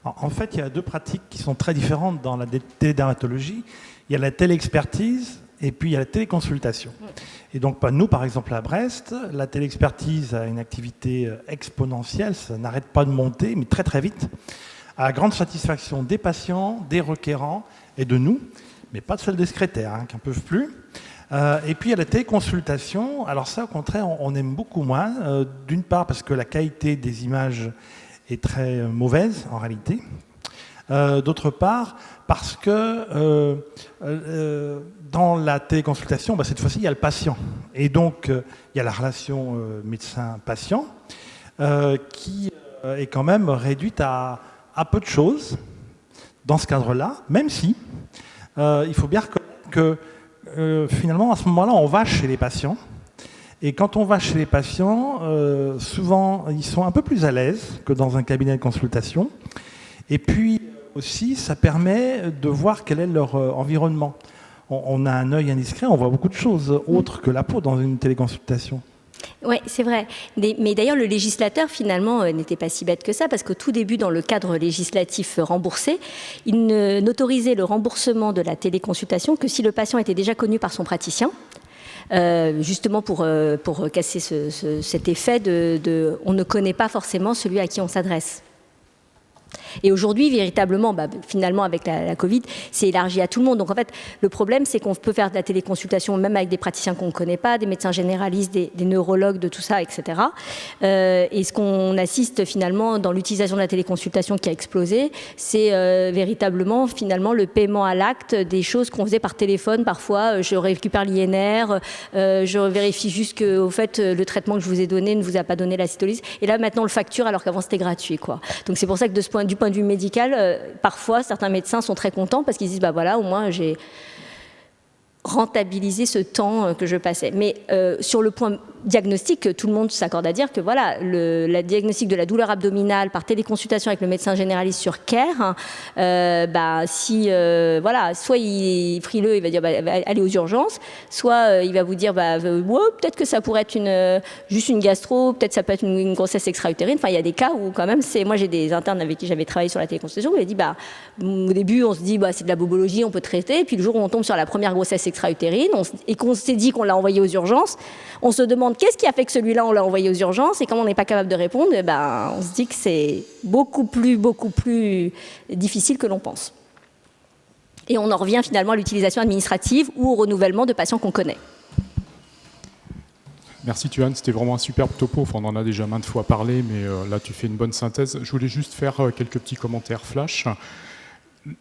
En fait, il y a deux pratiques qui sont très différentes dans la télédermatologie. Il y a la téléexpertise et puis il y a la téléconsultation. Et donc, nous, par exemple, à Brest, la téléexpertise a une activité exponentielle, ça n'arrête pas de monter, mais très très vite, à la grande satisfaction des patients, des requérants et de nous, mais pas de celle des secrétaires, qui n'en peuvent plus. Et puis il y a la téléconsultation. Alors ça, au contraire, on aime beaucoup moins. D'une part parce que la qualité des images est très mauvaise en réalité. D'autre part parce que dans la téléconsultation, cette fois-ci, il y a le patient. Et donc il y a la relation médecin-patient qui est quand même réduite à peu de choses dans ce cadre-là, même si il faut bien reconnaître que finalement, à ce moment-là, on va chez les patients. Et quand on va chez les patients, souvent, ils sont un peu plus à l'aise que dans un cabinet de consultation. Et puis aussi, ça permet de voir quel est leur environnement. On a un œil indiscret, on voit beaucoup de choses autres que la peau dans une téléconsultation. Oui, c'est vrai. Mais d'ailleurs, le législateur, finalement, n'était pas si bête que ça, parce qu'au tout début, dans le cadre législatif remboursé, il n'autorisait le remboursement de la téléconsultation que si le patient était déjà connu par son praticien, justement pour casser cet effet de on ne connaît pas forcément celui à qui on s'adresse. Et aujourd'hui, véritablement, finalement, avec la Covid, c'est élargi à tout le monde. Donc, en fait, le problème, c'est qu'on peut faire de la téléconsultation même avec des praticiens qu'on ne connaît pas, des médecins généralistes, des neurologues, de tout ça, etc. Et ce qu'on assiste, finalement, dans l'utilisation de la téléconsultation qui a explosé, c'est véritablement, finalement, le paiement à l'acte des choses qu'on faisait par téléphone. Parfois, je récupère l'INR, je vérifie juste que, au fait, le traitement que je vous ai donné ne vous a pas donné la cytolyse. Et là, maintenant, on le facture alors qu'avant, c'était gratuit, quoi. Donc, c'est pour ça que du point de vue médical, parfois certains médecins sont très contents parce qu'ils disent bah voilà, au moins j'ai rentabilisé ce temps que je passais. Mais sur le point diagnostic, tout le monde s'accorde à dire que voilà, la diagnostic de la douleur abdominale par téléconsultation avec le médecin généraliste sur CARE, si voilà, soit il est frileux, il va dire allez aux urgences, soit il va vous dire peut-être que ça pourrait être juste une gastro, peut-être ça peut être une grossesse extra-utérine. Enfin, il y a des cas où quand même moi j'ai des internes avec qui j'avais travaillé sur la téléconsultation, où ils dit au début on se dit c'est de la bobologie, on peut traiter, et puis le jour où on tombe sur la première grossesse extra-utérine et qu'on s'est dit qu'on l'a envoyé aux urgences, on se demande demande qu'est-ce qui a fait que celui-là, on l'a envoyé aux urgences, et comme on n'est pas capable de répondre, on se dit que c'est beaucoup plus difficile que l'on pense. Et on en revient finalement à l'utilisation administrative ou au renouvellement de patients qu'on connaît. Merci Tuan, c'était vraiment un superbe topo. Enfin, on en a déjà maintes fois parlé, mais là tu fais une bonne synthèse. Je voulais juste faire quelques petits commentaires flash.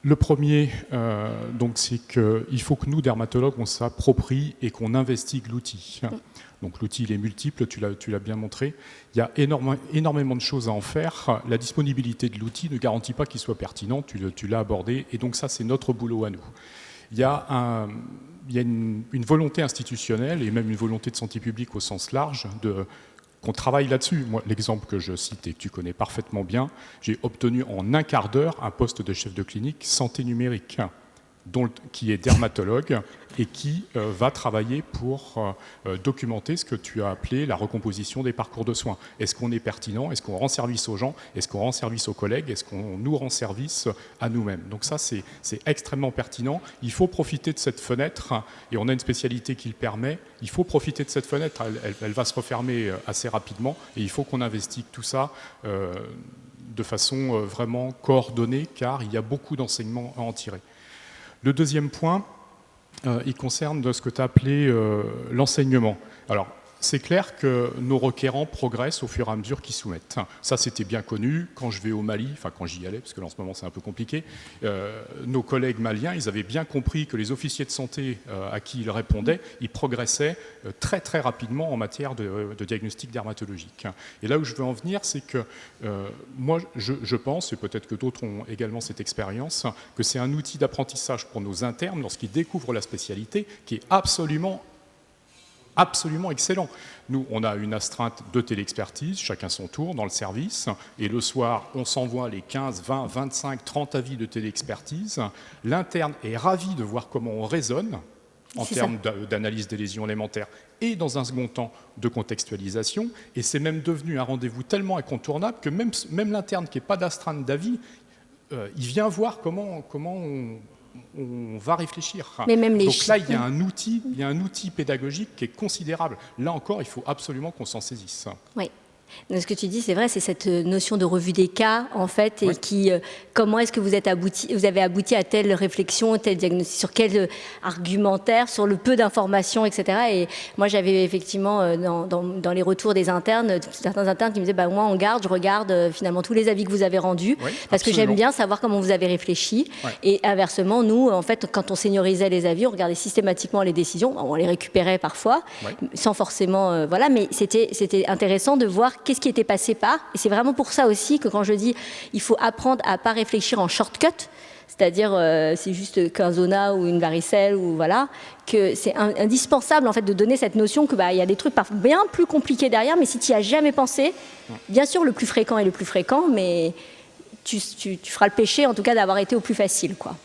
Le premier, c'est qu'il faut que nous, dermatologues, on s'approprie et qu'on investigue l'outil. Donc l'outil, il est multiple, tu l'as bien montré. Il y a énormément de choses à en faire. La disponibilité de l'outil ne garantit pas qu'il soit pertinent, tu l'as abordé, et donc ça, c'est notre boulot à nous. Il y a une volonté institutionnelle et même une volonté de santé publique au sens large qu'on travaille là-dessus. Moi, l'exemple que je cite et que tu connais parfaitement bien, j'ai obtenu en un quart d'heure un poste de chef de clinique santé numérique, qui est dermatologue et qui va travailler pour documenter ce que tu as appelé la recomposition des parcours de soins. Est-ce qu'on est pertinent? Est-ce qu'on rend service aux gens? Est-ce qu'on rend service aux collègues? Est-ce qu'on nous rend service à nous-mêmes? Donc ça, c'est extrêmement pertinent. Il faut profiter de cette fenêtre, et on a une spécialité qui le permet. Il faut profiter de cette fenêtre. Elle va se refermer assez rapidement, et il faut qu'on investigue tout ça de façon vraiment coordonnée, car il y a beaucoup d'enseignements à en tirer. Le deuxième point, il concerne ce que tu as appelé l'enseignement. Alors, c'est clair que nos requérants progressent au fur et à mesure qu'ils soumettent. Ça, c'était bien connu. Quand je vais au Mali, enfin quand j'y allais, parce que là, en ce moment, c'est un peu compliqué, nos collègues maliens, ils avaient bien compris que les officiers de santé à qui ils répondaient, ils progressaient très, très rapidement en matière de diagnostic dermatologique. Et là où je veux en venir, c'est que moi, je pense, et peut-être que d'autres ont également cette expérience, que c'est un outil d'apprentissage pour nos internes lorsqu'ils découvrent la spécialité qui est absolument excellent. Nous, on a une astreinte de téléexpertise, chacun son tour dans le service, et le soir, on s'envoie les 15, 20, 25, 30 avis de téléexpertise. L'interne est ravi de voir comment on raisonne en termes d'analyse des lésions élémentaires et, dans un second temps, de contextualisation. Et c'est même devenu un rendez-vous tellement incontournable que même l'interne qui n'est pas d'astreinte d'avis, il vient voir comment on va réfléchir. Mais même donc là, il y a un outil pédagogique qui est considérable. Là encore, il faut absolument qu'on s'en saisisse. Oui. Ce que tu dis, c'est vrai, c'est cette notion de revue des cas, en fait, et comment est-ce que vous avez abouti à telle réflexion, tel diagnostic, sur quel argumentaire, sur le peu d'informations, etc. Et moi, j'avais effectivement, dans les retours des internes, certains internes qui me disaient, moi, je regarde finalement tous les avis que vous avez rendus, parce que j'aime bien savoir comment vous avez réfléchi. Et inversement, nous, en fait, quand on seniorisait les avis, on regardait systématiquement les décisions, on les récupérait parfois, sans forcément, mais c'était intéressant de voir qu'est-ce qui était passé par. Et c'est vraiment pour ça aussi que quand je dis il faut apprendre à ne pas réfléchir en shortcut, c'est-à-dire c'est juste qu'un zona ou une varicelle, ou voilà, que c'est indispensable en fait de donner cette notion que y a des trucs bien plus compliqués derrière, mais si tu n'y as jamais pensé, bien sûr le plus fréquent est le plus fréquent, mais tu feras le péché en tout cas d'avoir été au plus facile, quoi.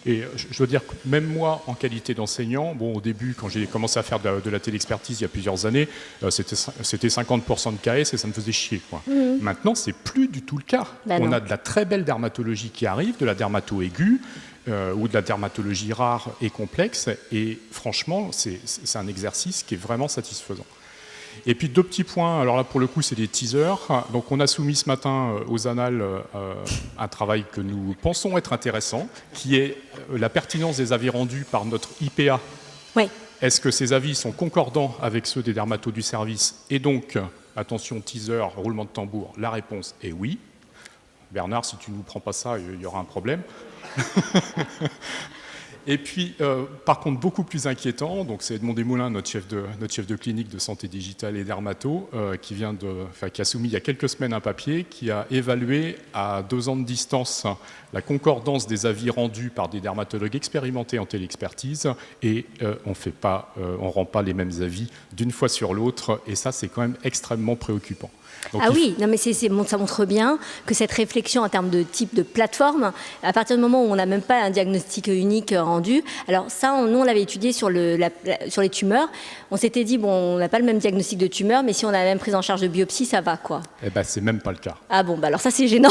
Et je dois dire que même moi, en qualité d'enseignant, au début, quand j'ai commencé à faire de la téléexpertise il y a plusieurs années, c'était 50% de KS et ça me faisait chier, quoi. Maintenant, c'est plus du tout le cas. On a de la très belle dermatologie qui arrive, de la dermato aiguë, ou de la dermatologie rare et complexe, et franchement, c'est un exercice qui est vraiment satisfaisant. Et puis deux petits points, alors là pour le coup c'est des teasers. Donc on a soumis ce matin aux annales un travail que nous pensons être intéressant, qui est la pertinence des avis rendus par notre IPA. Oui. Est-ce que ces avis sont concordants avec ceux des dermatos du service? Et donc, attention teaser, roulement de tambour, la réponse est oui. Bernard, si tu ne nous prends pas ça, il y aura un problème. Et puis, par contre, beaucoup plus inquiétant, donc c'est Edmond Desmoulins, notre chef de clinique de santé digitale et dermato, qui a soumis il y a quelques semaines un papier qui a évalué à 2 ans de distance la concordance des avis rendus par des dermatologues expérimentés en téléexpertise, et on rend pas les mêmes avis d'une fois sur l'autre, et ça, c'est quand même extrêmement préoccupant. Donc, mais ça montre bien que cette réflexion en termes de type de plateforme, à partir du moment où on n'a même pas un diagnostic unique rendu, alors ça, nous on l'avait étudié sur les tumeurs, on s'était dit, on n'a pas le même diagnostic de tumeur, mais si on a la même prise en charge de biopsie, ça va, quoi. Eh ben, c'est même pas le cas. Ah bon, alors ça c'est gênant.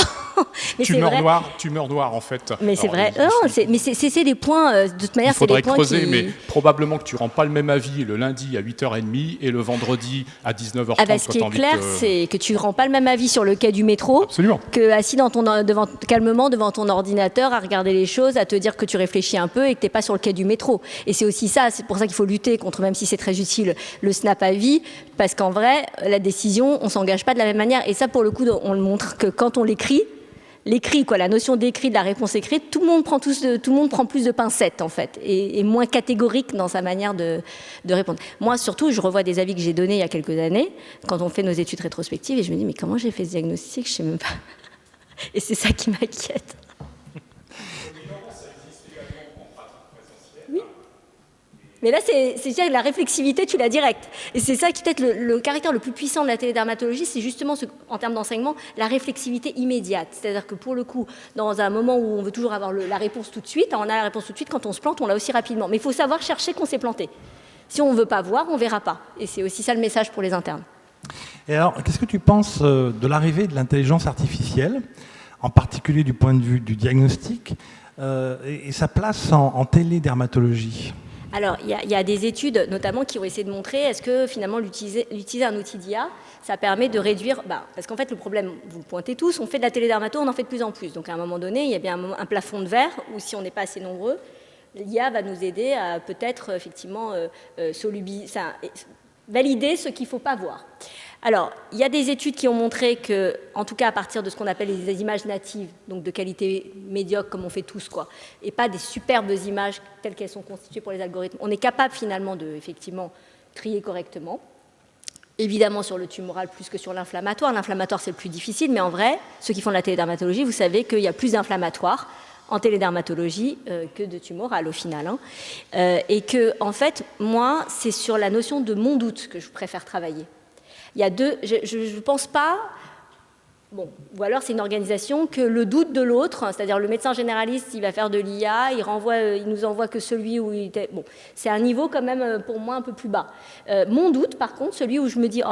Mais tu meurs noir en fait. Mais c'est vrai. Non, mais c'est des points, de toute manière, il faudrait c'est des points creuser, qui... mais probablement que tu ne rends pas le même avis le lundi à 8h30 et le vendredi à 19h30. Ah bah, ce qui est clair, c'est que tu ne rends pas le même avis sur le quai du métro que assis calmement devant ton ordinateur à regarder les choses, à te dire que tu réfléchis un peu et que tu n'es pas sur le quai du métro. Et c'est aussi ça, c'est pour ça qu'il faut lutter contre, même si c'est très utile, le snap à vie, parce qu'en vrai, la décision, on ne s'engage pas de la même manière. Et ça, pour le coup, on le montre que quand on l'écrit, la notion d'écrit, de la réponse écrite, tout le monde prend plus de pincettes, en fait, et moins catégorique dans sa manière de répondre. Moi, surtout, je revois des avis que j'ai donnés il y a quelques années, quand on fait nos études rétrospectives, et je me dis, mais comment j'ai fait ce diagnostic? Je ne sais même pas. Et c'est ça qui m'inquiète. Oui. Mais là, c'est la réflexivité, tu l'as direct. Et c'est ça qui peut être le caractère le plus puissant de la télédermatologie, c'est justement, en termes d'enseignement, la réflexivité immédiate. C'est-à-dire que pour le coup, dans un moment où on veut toujours avoir la réponse tout de suite, on a la réponse tout de suite, quand on se plante, on l'a aussi rapidement. Mais il faut savoir chercher qu'on s'est planté. Si on ne veut pas voir, on ne verra pas. Et c'est aussi ça le message pour les internes. Et alors, qu'est-ce que tu penses de l'arrivée de l'intelligence artificielle, en particulier du point de vue du diagnostic, et sa place en télédermatologie? Alors, il y a des études, notamment, qui ont essayé de montrer est-ce que, finalement, l'utiliser un outil d'IA, ça permet de réduire... parce qu'en fait, le problème, vous le pointez tous, on fait de la télédermato, on en fait de plus en plus. Donc, à un moment donné, il y a bien un plafond de verre, où si on n'est pas assez nombreux, l'IA va nous aider à peut-être, effectivement, valider ce qu'il ne faut pas voir. Alors, il y a des études qui ont montré que, en tout cas à partir de ce qu'on appelle les images natives, donc de qualité médiocre comme on fait tous, quoi, et pas des superbes images telles qu'elles sont constituées pour les algorithmes, on est capable finalement de, effectivement, trier correctement. Évidemment sur le tumoral plus que sur l'inflammatoire. L'inflammatoire, c'est le plus difficile, mais en vrai, ceux qui font de la télédermatologie, vous savez qu'il y a plus d'inflammatoire en télédermatologie que de tumoral au final. Et que, en fait, moi, c'est sur la notion de mon doute que je préfère travailler. Il y a je ne pense pas, ou alors c'est une organisation que le doute de l'autre, c'est-à-dire le médecin généraliste, il va faire de l'IA, il nous envoie que celui où il était... c'est un niveau quand même pour moi un peu plus bas. Mon doute, par contre, celui où je me dis,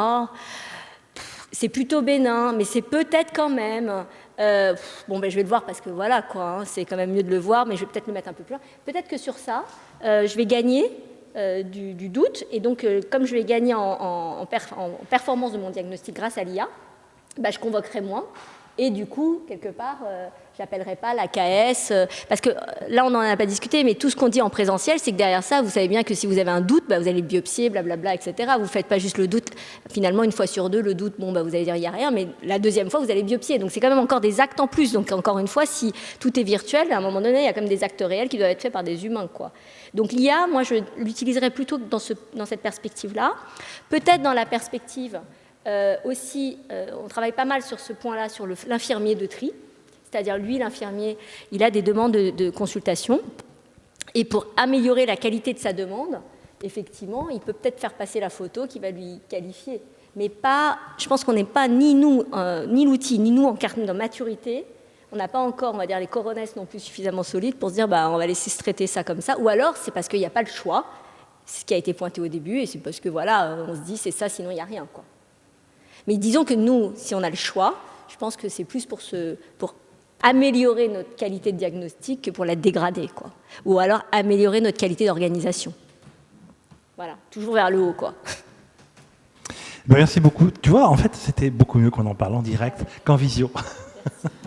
c'est plutôt bénin, mais c'est peut-être quand même... je vais le voir parce que voilà, quoi, c'est quand même mieux de le voir, mais je vais peut-être le mettre un peu plus loin. Peut-être que sur ça, je vais gagner du doute, et donc comme je vais gagner en performance de mon diagnostic grâce à l'IA, je convoquerai moins, et du coup, quelque part, je n'appellerai pas la KS, parce que là, on n'en a pas discuté, mais tout ce qu'on dit en présentiel, c'est que derrière ça, vous savez bien que si vous avez un doute, vous allez biopsier, blablabla, etc. Vous ne faites pas juste le doute, finalement, une fois sur deux, le doute, vous allez dire il n'y a rien, mais la deuxième fois, vous allez biopsier. Donc c'est quand même encore des actes en plus. Donc encore une fois, si tout est virtuel, à un moment donné, il y a quand même des actes réels qui doivent être faits par des humains, quoi. Donc l'IA, moi, je l'utiliserais plutôt dans cette perspective-là. Peut-être dans la perspective aussi, on travaille pas mal sur ce point-là, sur l'infirmier de tri. C'est-à-dire, lui, l'infirmier, il a des demandes de consultation. Et pour améliorer la qualité de sa demande, effectivement, il peut peut-être faire passer la photo qui va lui qualifier. Mais pas, je pense qu'on n'est pas ni nous, ni l'outil, ni nous en termes de maturité. On n'a pas encore, on va dire, les coronesses non plus suffisamment solides pour se dire, on va laisser se traiter ça comme ça. Ou alors, c'est parce qu'il n'y a pas le choix, c'est ce qui a été pointé au début, et c'est parce que, voilà, on se dit, c'est ça, sinon il n'y a rien, quoi. Mais disons que nous, si on a le choix, je pense que c'est plus pour améliorer notre qualité de diagnostic que pour la dégrader, quoi. Ou alors améliorer notre qualité d'organisation. Voilà, toujours vers le haut, quoi. Merci beaucoup. Tu vois, en fait, c'était beaucoup mieux qu'on en parle en direct qu'en visio. Merci.